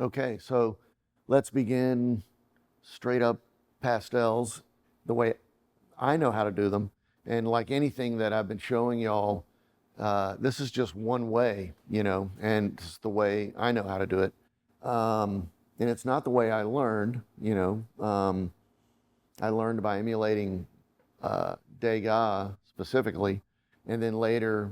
Okay, so let's begin straight up pastels the way I know how to do them. And like anything that I've been showing y'all, this is just one way, and it's the way I know how to do it. And it's not the way I learned. I learned by emulating Degas specifically, and then later,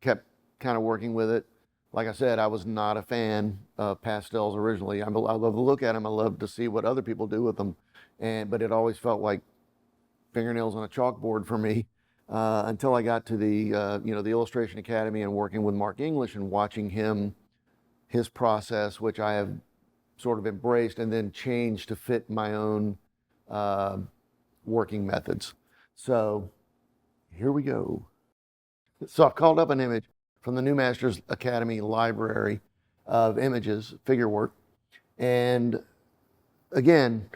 kept kind of working with it. Like I said, I was not a fan of pastels originally. I love to look at them. I love to see what other people do with them, but it always felt like fingernails on a chalkboard for me until I got to the Illustration Academy and working with Mark English and watching his process, which I have sort of embraced and then changed to fit my own uh, working methods. So here we go. So I've called up an image from the New Masters Academy library of images, figure work. And again,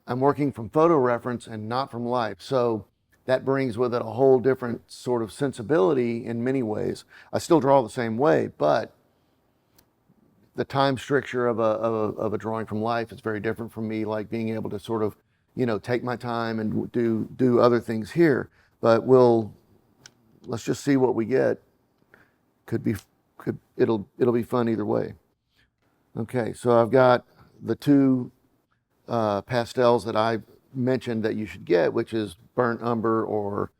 I'm working from photo reference and not from life. So that brings with it a whole different sort of sensibility in many ways. I still draw the same way, but the time stricture of a drawing from life is very different from me, like being able to sort of, take my time and do other things here. But let's just see what we get. It'll be fun either way. Okay, so I've got the two pastels that I mentioned that you should get, which is burnt umber or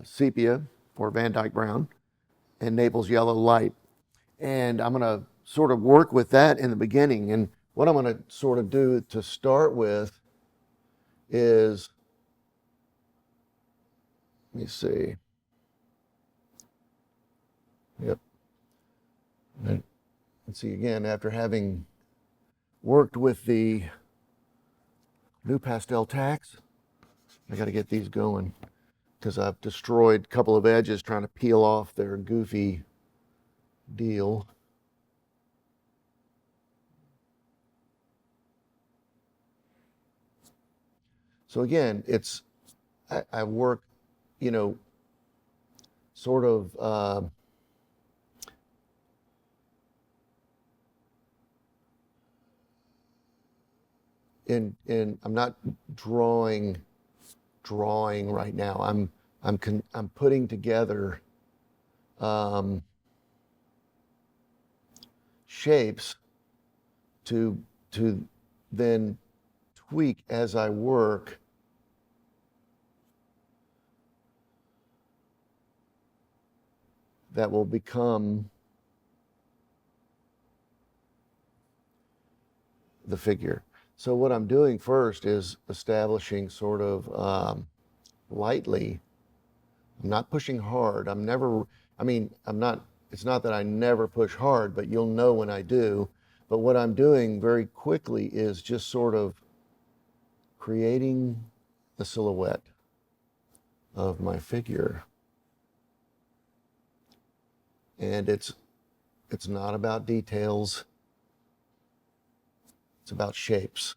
sepia or Van Dyke brown and Naples yellow light. And I'm going to sort of work with that in the beginning. And what I'm going to sort of do to start with is, let me see. Yep. And let's see again, after having worked with the new pastel tacks, I got to get these going because I've destroyed a couple of edges trying to peel off their goofy deal. So again, I work, you know, sort of in I'm not drawing right now. I'm putting together um, shapes to then tweak as I work. That will become the figure. So what I'm doing first is establishing sort of lightly. I'm not pushing hard. I'm not, it's not that I never push hard, but you'll know when I do. But what I'm doing very quickly is just sort of creating the silhouette of my figure. And it's not about details. It's about shapes.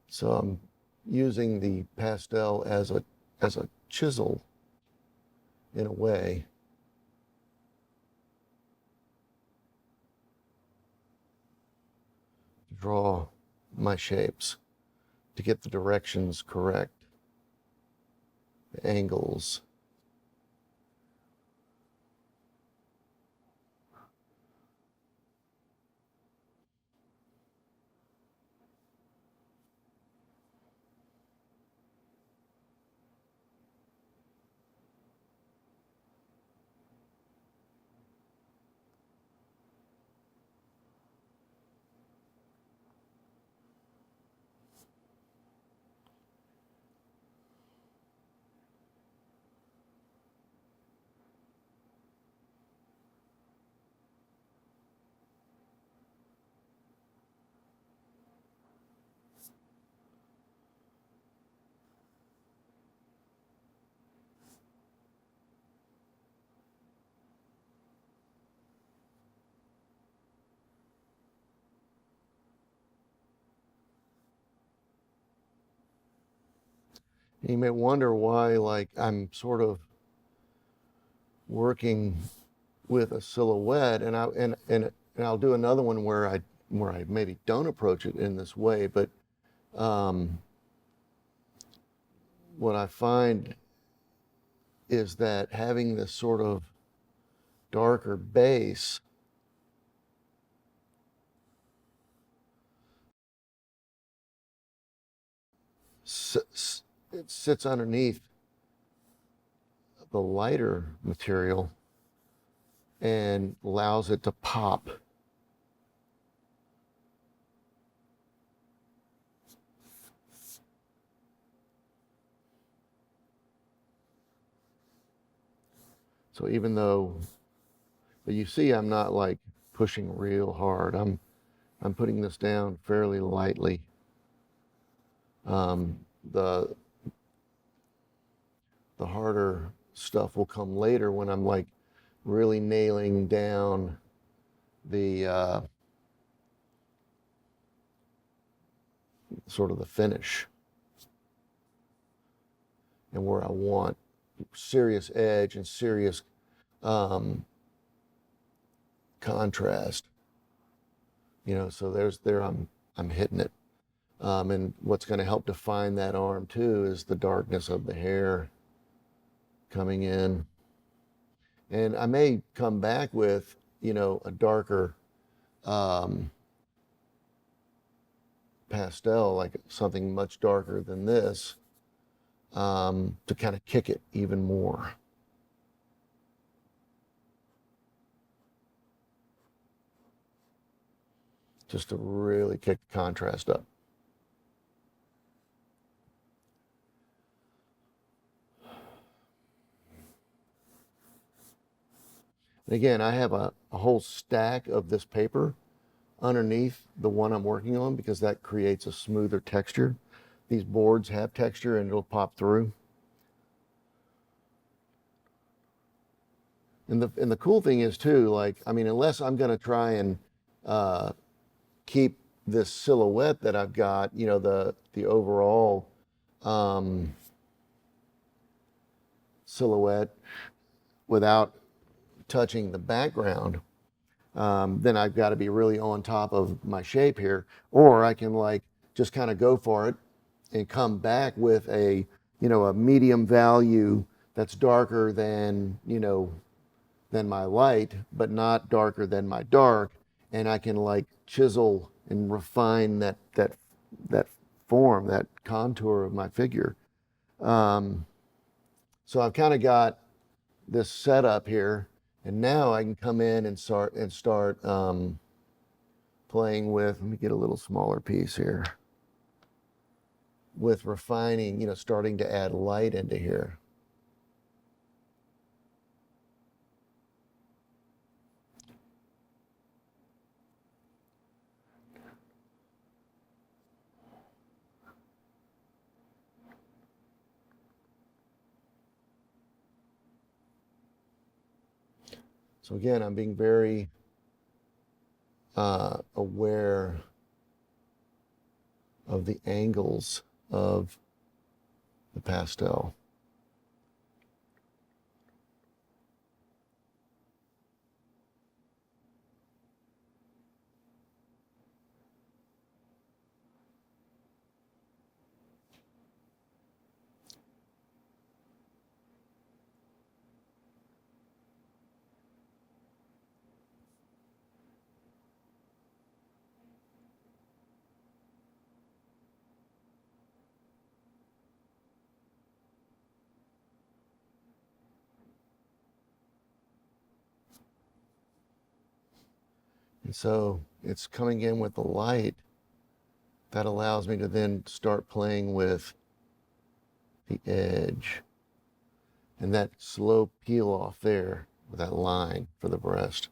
So I'm using the pastel as a chisel in a way. To draw my shapes, to get the directions correct, the angles. You may wonder why, like, I'm sort of working with a silhouette, and I'll do another one where I maybe don't approach it in this way, but what I find is that having this sort of darker base it sits underneath the lighter material and allows it to pop. So even though, but you see, I'm not like pushing real hard. I'm putting this down fairly lightly. The harder stuff will come later when I'm like really nailing down the sort of the finish and where I want serious edge and serious contrast. You know, so I'm hitting it. And what's going to help define that arm too is the darkness of the hair coming in. And I may come back with, you know, a darker pastel, like something much darker than this, to kind of kick it even more. Just to really kick the contrast up. And again, I have a whole stack of this paper underneath the one I'm working on because that creates a smoother texture. These boards have texture and it'll pop through. And the cool thing is too, like, I mean, unless I'm going to try and keep this silhouette that I've got, you know, the overall silhouette without touching the background, then I've got to be really on top of my shape here. Or I can like just kind of go for it and come back with a, you know, a medium value that's darker than, you know, than my light, but not darker than my dark. And I can like chisel and refine that form, that contour of my figure. So I've kind of got this setup here, and now I can come in and start playing with. Let me get a little smaller piece here. With refining, you know, starting to add light into here. So again, I'm being very aware of the angles of the pastel. And so it's coming in with the light that allows me to then start playing with the edge and that slow peel off there with that line for the breast.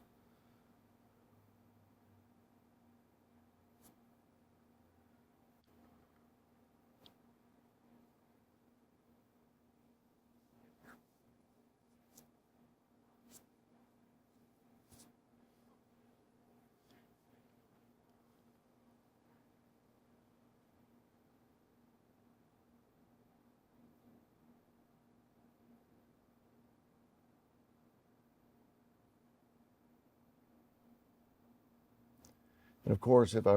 And of course, if I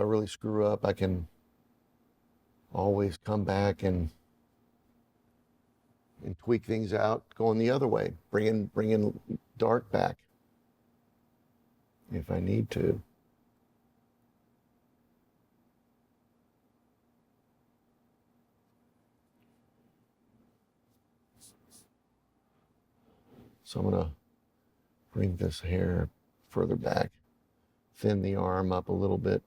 really screw up, I can always come back and tweak things out, going the other way, bring in dark back if I need to. So I'm gonna bring this hair further back, thin the arm up a little bit.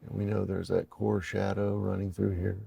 And we know there's that core shadow running through here.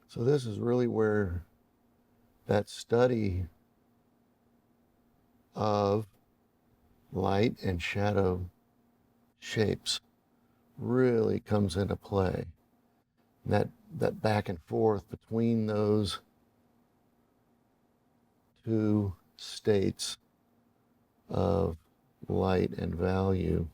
So this is really where that study of light and shadow shapes really comes into play. And that back and forth between those two states of light and value.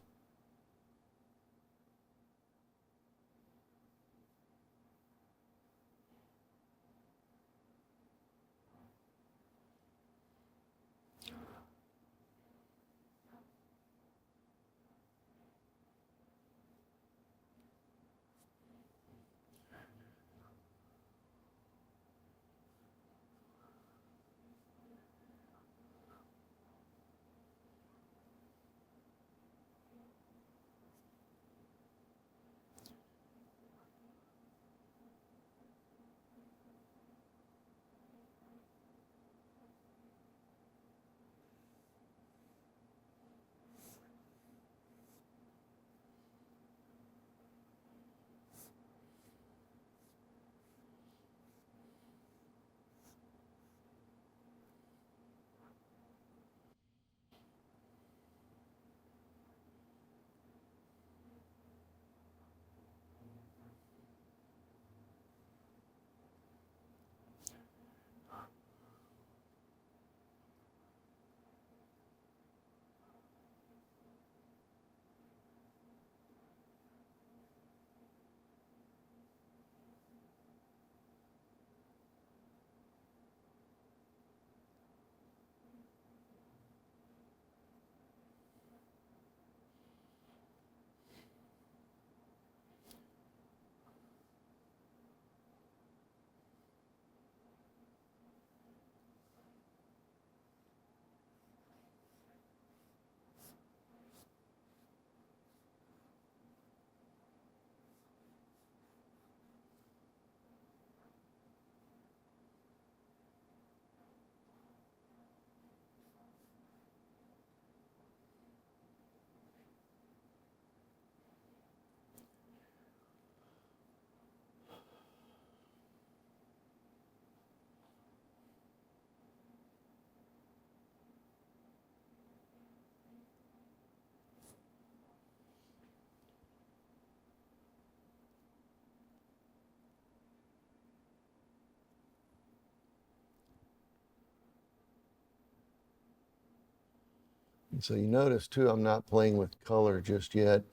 And so you notice too, I'm not playing with color just yet.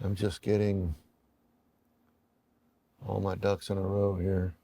I'm just getting all my ducks in a row here.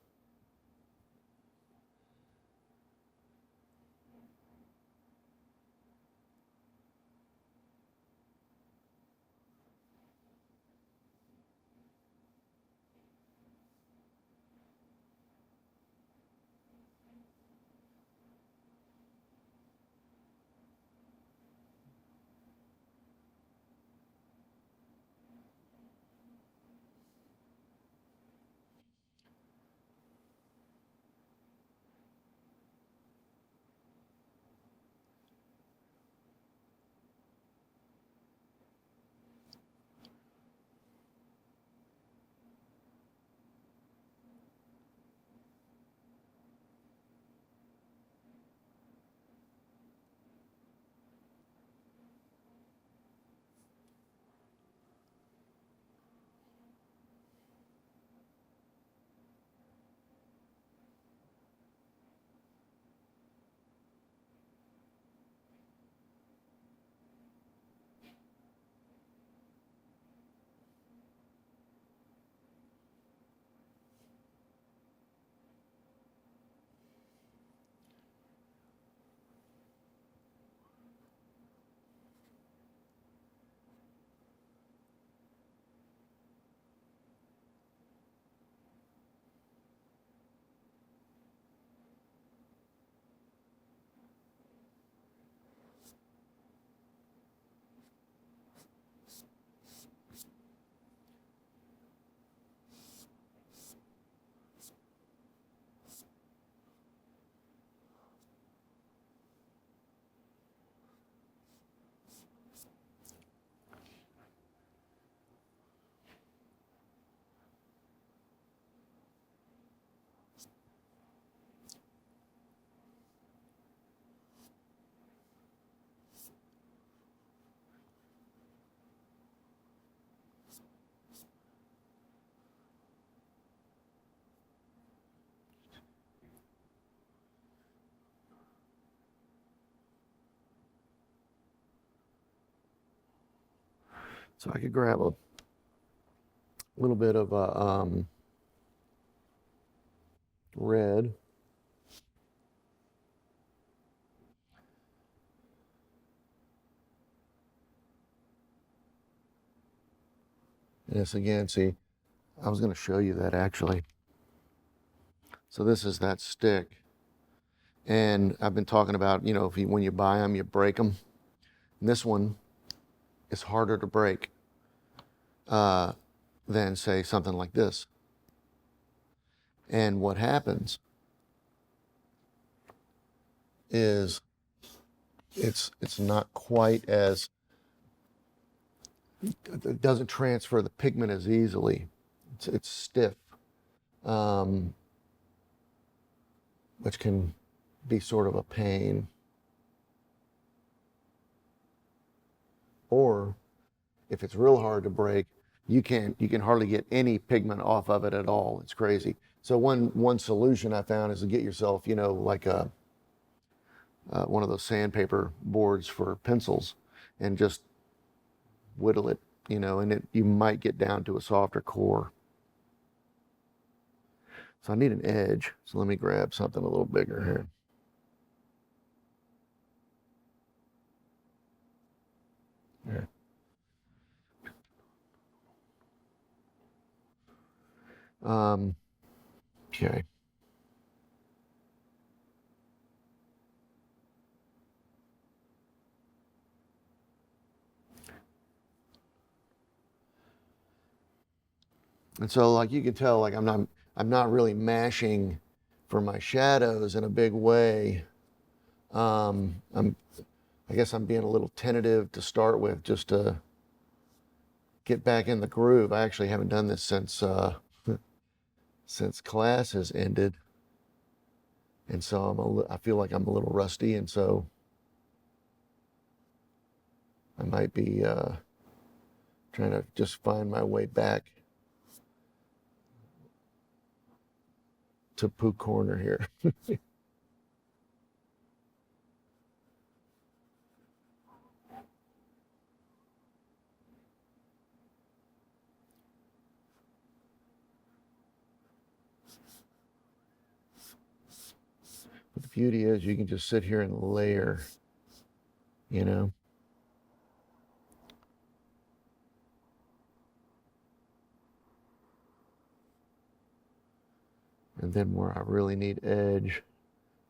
So I could grab a little bit of red. And this again, see, I was going to show you that actually. So this is that stick. And I've been talking about, you know, when you buy them, you break them. And this one is harder to break than, say, something like this. And what happens is it's not quite as, it doesn't transfer the pigment as easily. It's stiff, which can be sort of a pain. Or if it's real hard to break, you can hardly get any pigment off of it at all. It's crazy. So one solution I found is to get yourself, you know, like a one of those sandpaper boards for pencils, and just whittle it, you know, and you might get down to a softer core. So I need an edge. So let me grab something a little bigger here. Here. Okay. And so, like, you can tell, like, I'm not really mashing for my shadows in a big way. I guess I'm being a little tentative to start with, just to get back in the groove. I actually haven't done this since since class has ended, and so I feel like I'm a little rusty, and so I might be trying to just find my way back to Pooh Corner here. beauty is you can just sit here and layer, you know. And then where I really need edge,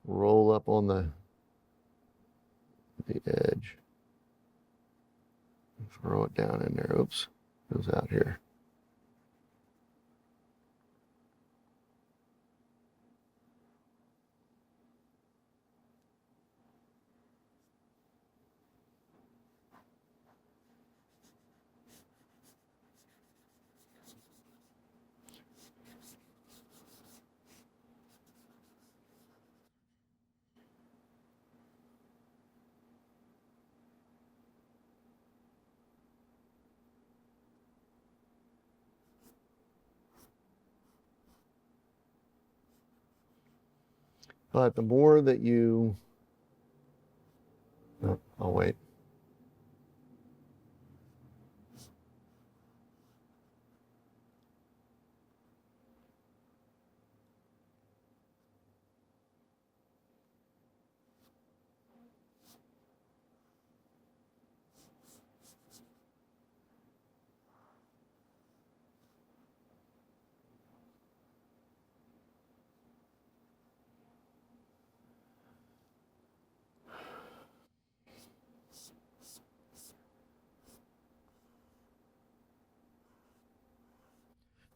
roll up on the edge. Throw it down in there. Oops, goes out here. But the more that you, oh, I'll wait.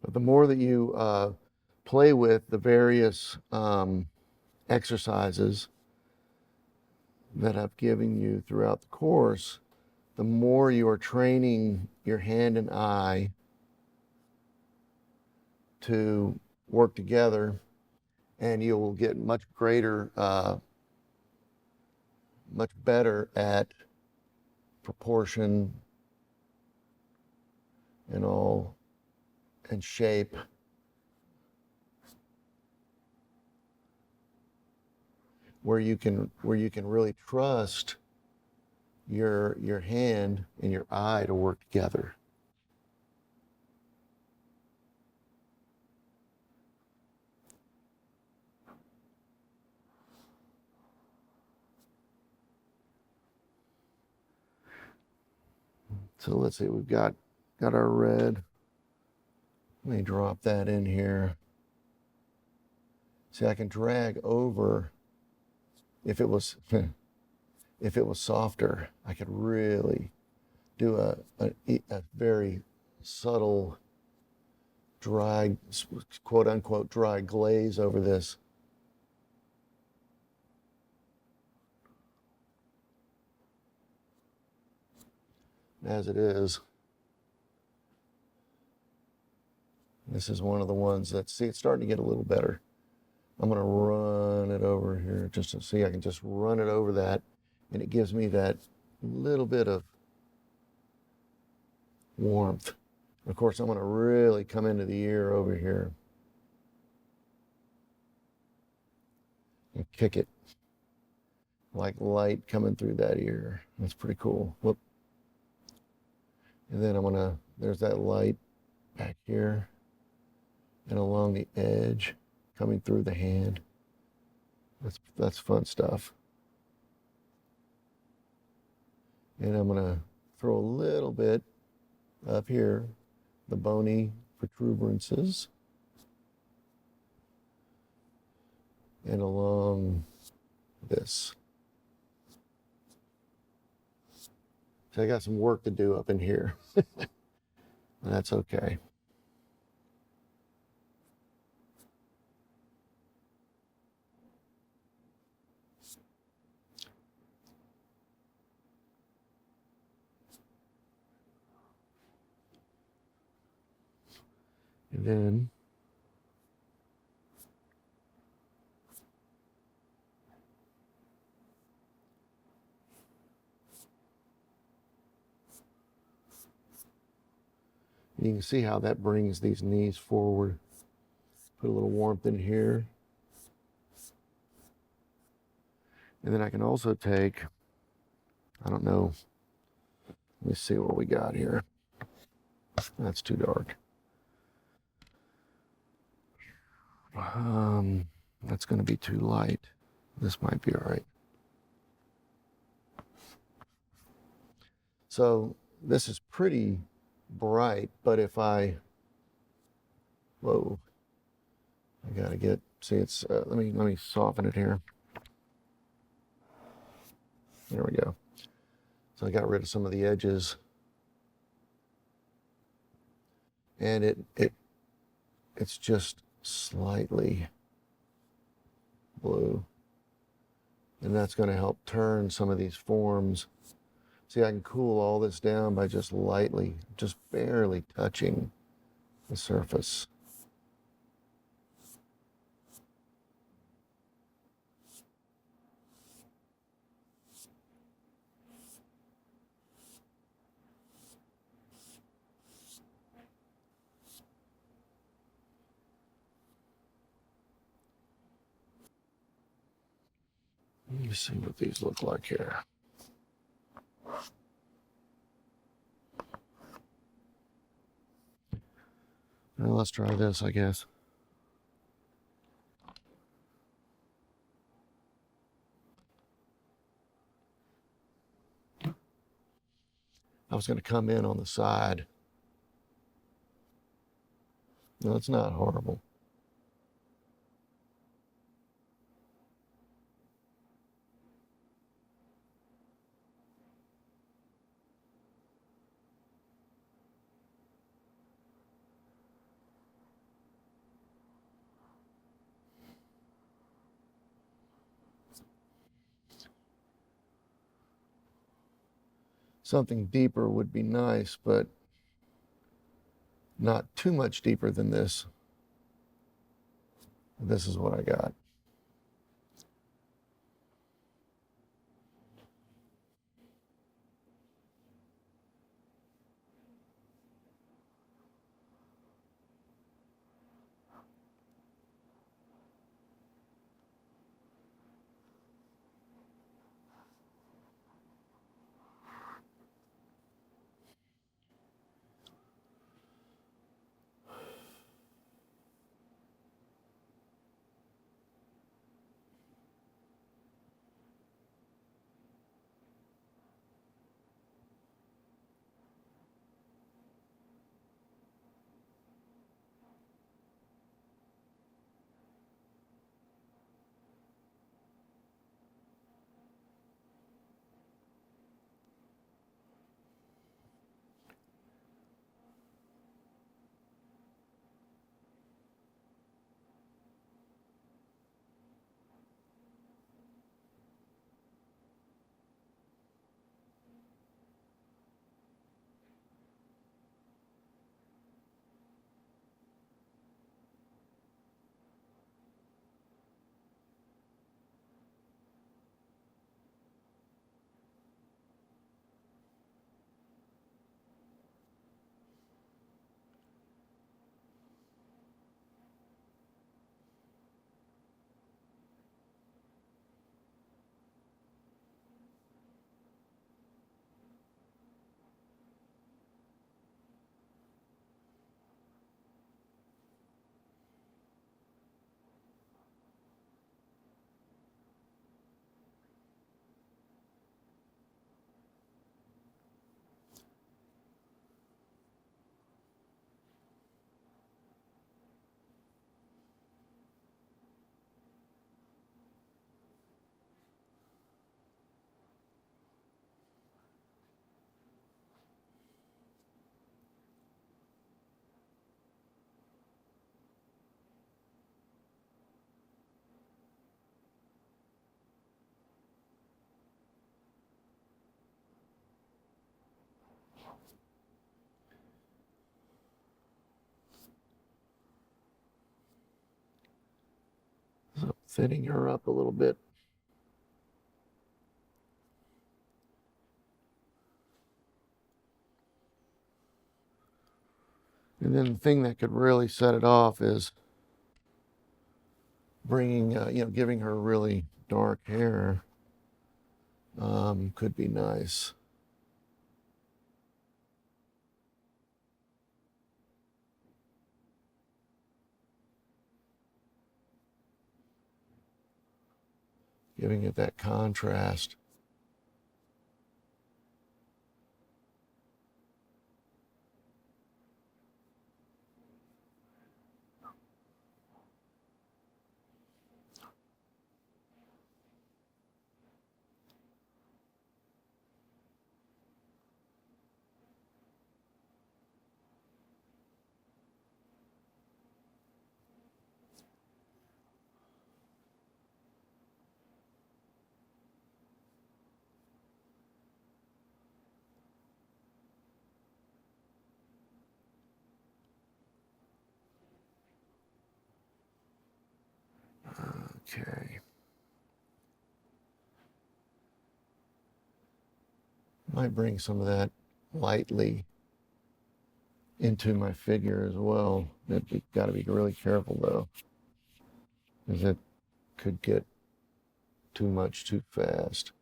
But the more that you play with the various exercises that I've given you throughout the course, the more you are training your hand and eye to work together, and you will get much greater, much better at proportion and all, and shape. Where you can really trust your hand and your eye to work together. So let's see, we've got our red. Let me drop that in here. See, I can drag over. If it was softer, I could really do a very subtle dry, quote unquote, dry glaze over this. As it is, this is one of the ones that, see, it's starting to get a little better. I'm going to run it over here just to see. I can just run it over that, and it gives me that little bit of warmth. Of course, I'm going to really come into the ear over here and kick it like light coming through that ear. That's pretty cool. Whoop. And then I'm going to, there's that light back here and along the edge coming through the hand. That's fun stuff. And I'm going to throw a little bit up here, the bony protuberances, and along this. So I got some work to do up in here. That's okay. And then you can see how that brings these knees forward. Put a little warmth in here. And then I can also take, I don't know, let me see what we got here. That's too dark. That's going to be too light. This might be all right. So this is pretty bright, but if whoa, I gotta see it's, let me soften it here. There we go. So I got rid of some of the edges. And it's just slightly blue. And that's going to help turn some of these forms. See, I can cool all this down by just lightly, just barely touching the surface. Let me see what these look like here. Well, let's try this, I guess. I was going to come in on the side. No, it's not horrible. Something deeper would be nice, but not too much deeper than this. This is what I got. So thinning her up a little bit. And then the thing that could really set it off is bringing, giving her really dark hair. Could be nice. giving it that contrast. Okay. Might bring some of that lightly into my figure as well. You've got to be really careful though, because it could get too much too fast.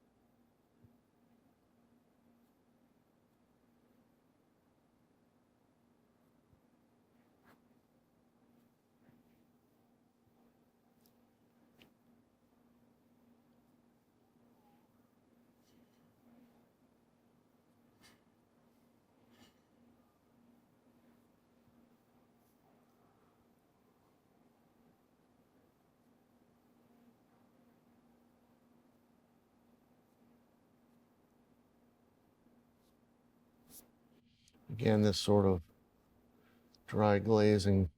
Again, this sort of dry glazing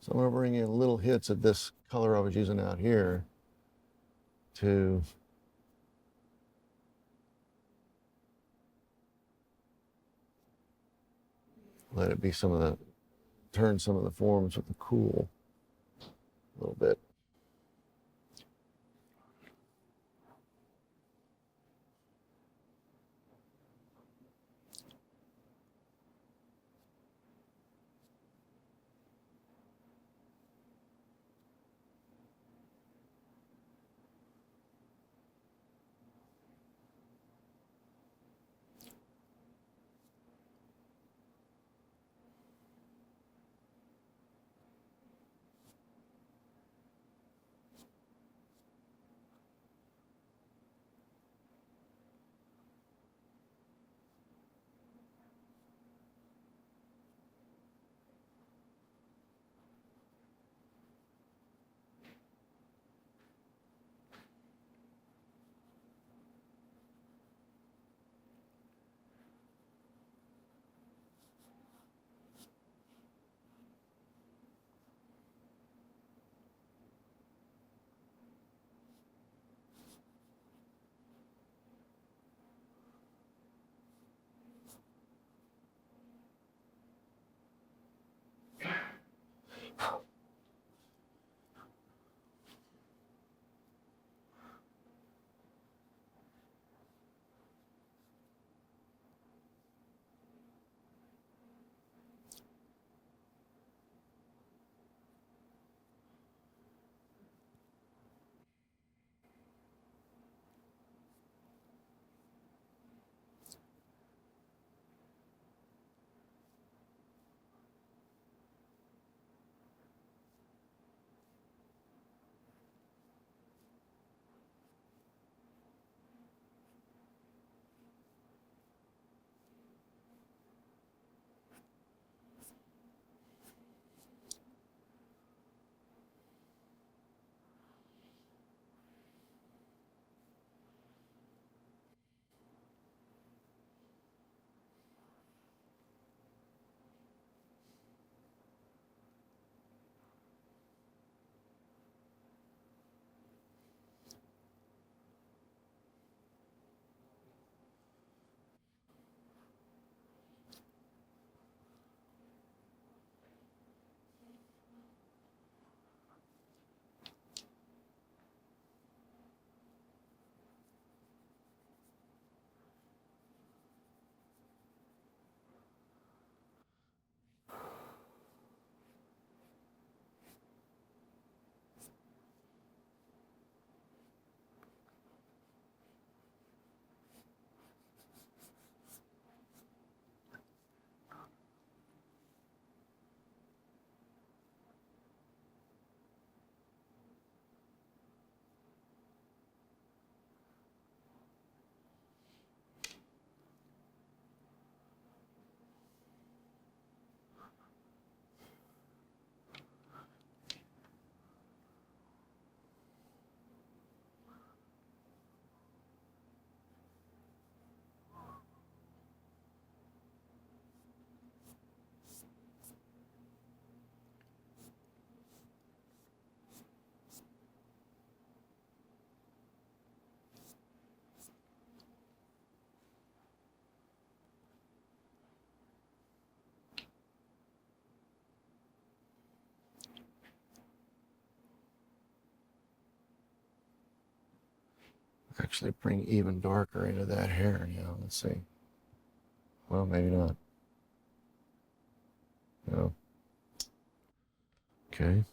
So I'm going to bring in little hits of this color I was using out here to let it be turn some of the forms with the cool a little bit. actually bring even darker into that hair now. Let's see. Well, maybe not. No. Okay.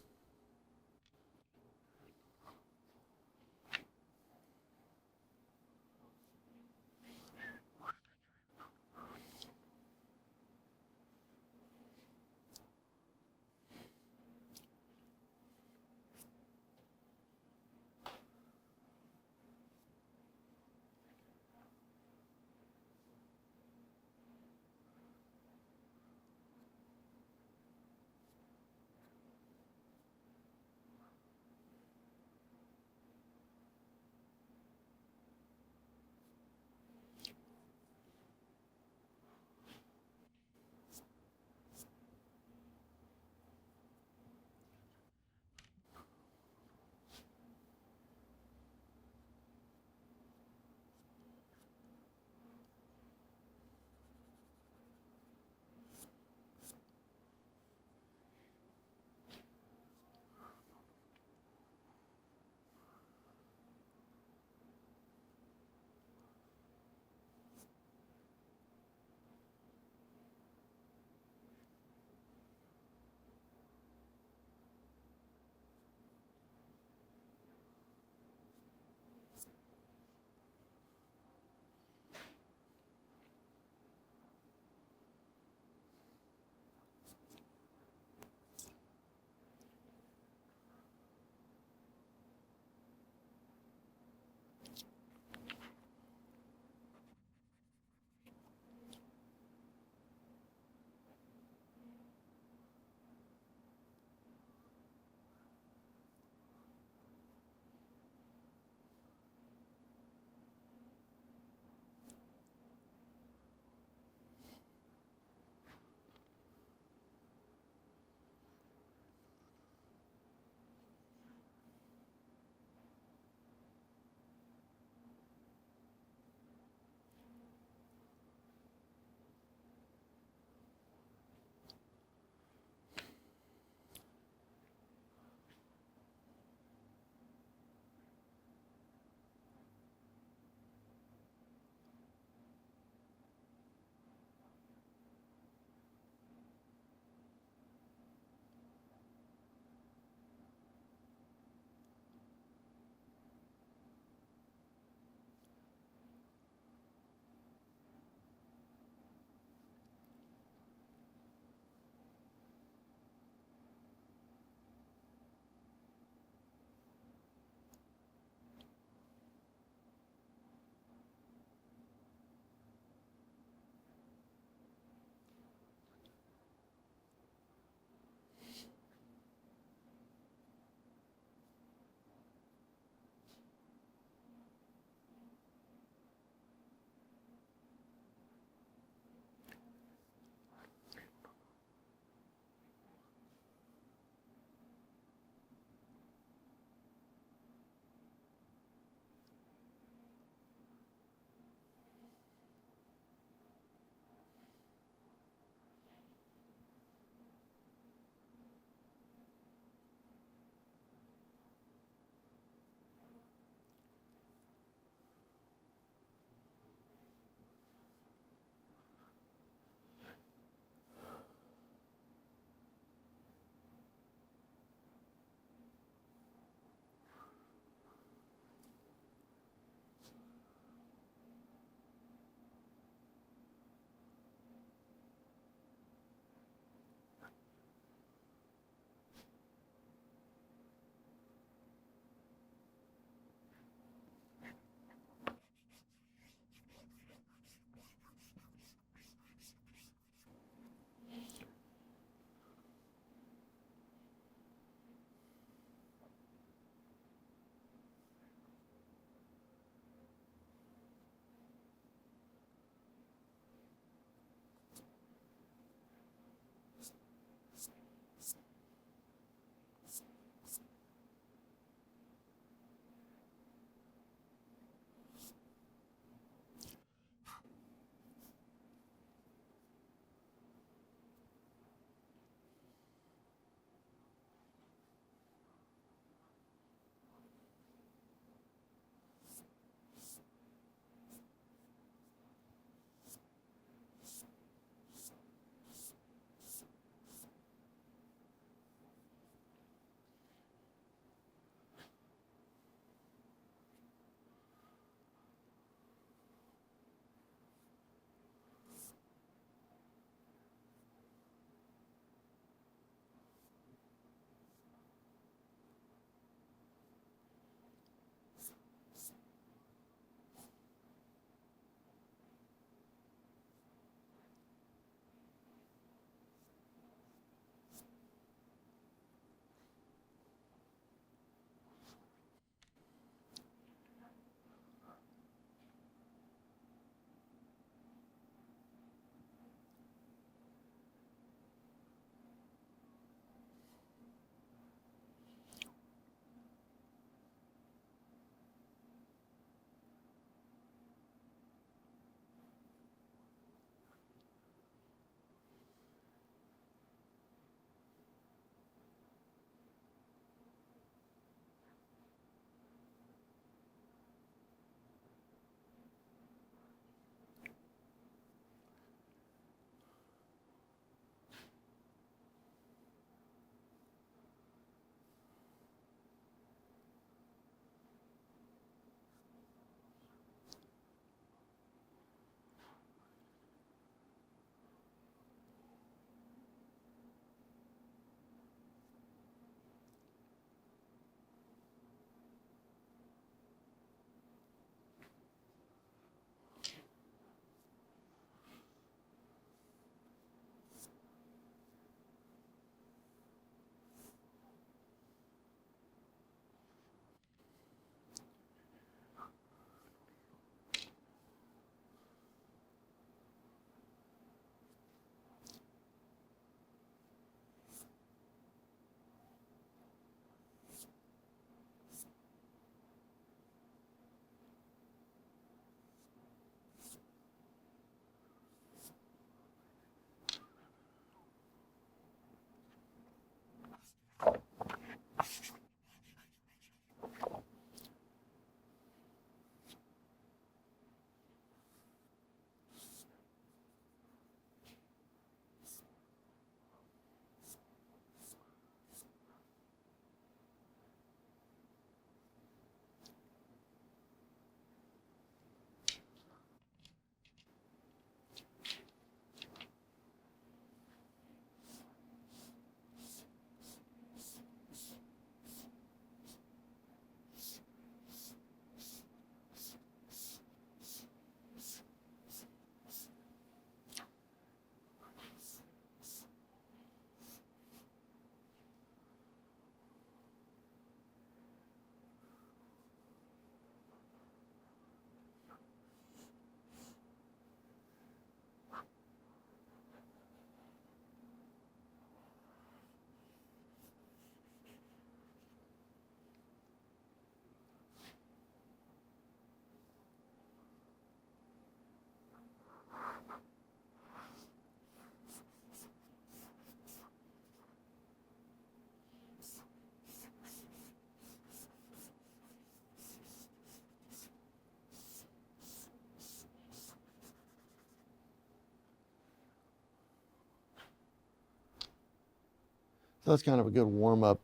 So that's kind of a good warm-up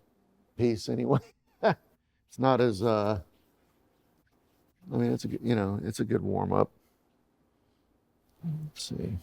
piece anyway. It's not as, I mean, it's a, you know, it's a good warm-up. Let's see.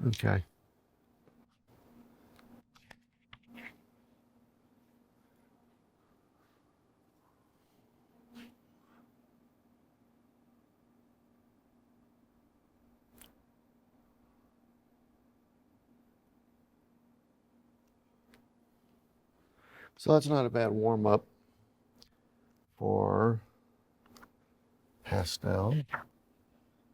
Okay. So that's not a bad warm-up for pastel.